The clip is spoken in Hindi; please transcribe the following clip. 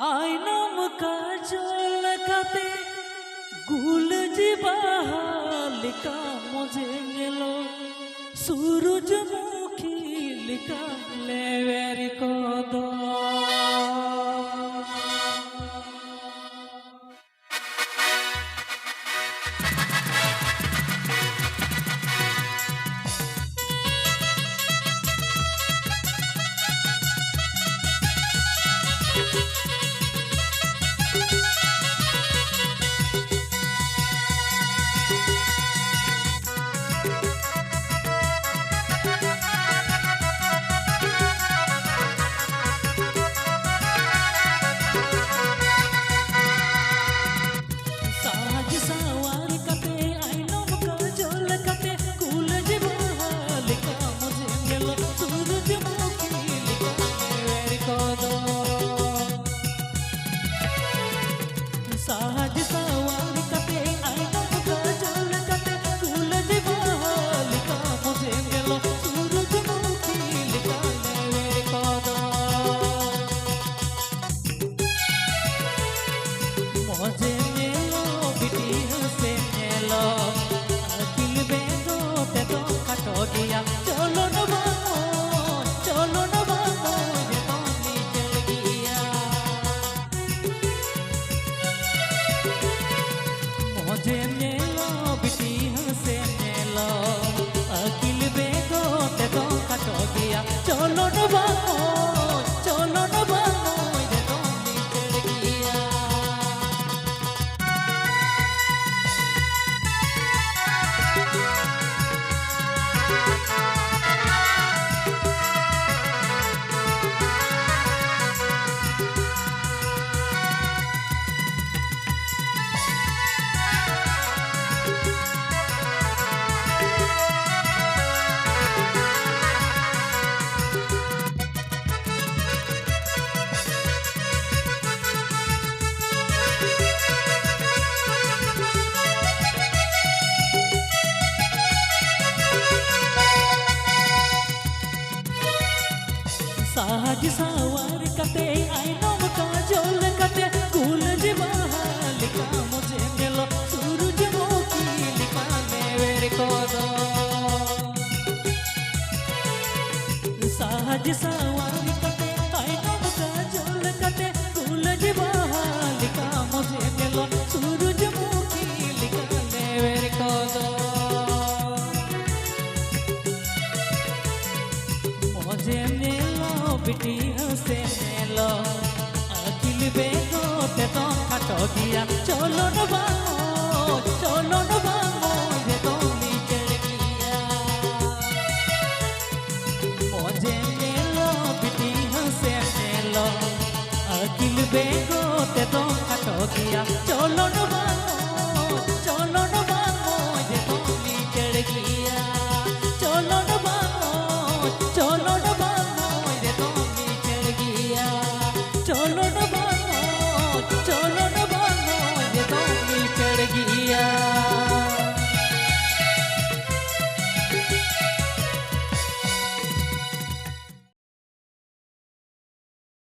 आईनम काजल काते गुल जीवालिका मुझे मिलो सूरजमुखी लिका लेवेर को दो साज सवार कते आईनम काजल कते फूल जीवालिका मुझे मिलो सूरजमुखी लिका लेवेर कदो मुझे मिलो बिटी से मिलो अखिल बेगो ते तो काटो दिया चलो न बामो ये तो नीचे गिया मुझे मेलो बिटी से मेलो अकिल बेगो ते तो काटो गया चलो न बामो ये तो नीचे गिया साज सवार कते आईनम काजल कते फूल जीवालिका मुझे मिलो सूरजमुखी लिका लेवेर कदो साज सवार कते आईनम काजल कते फूल जीवालिका मुझे मिलो सूरजमुखी लिका लेवेर कदो मुझे बिटी से मेलो अखिल बेगो ते तो काटो गया चलो न बामो ये तो नीचे गिया मुझे मेलो बिटी से मेलो अखिल बेगो ते तो काटो गया चलो न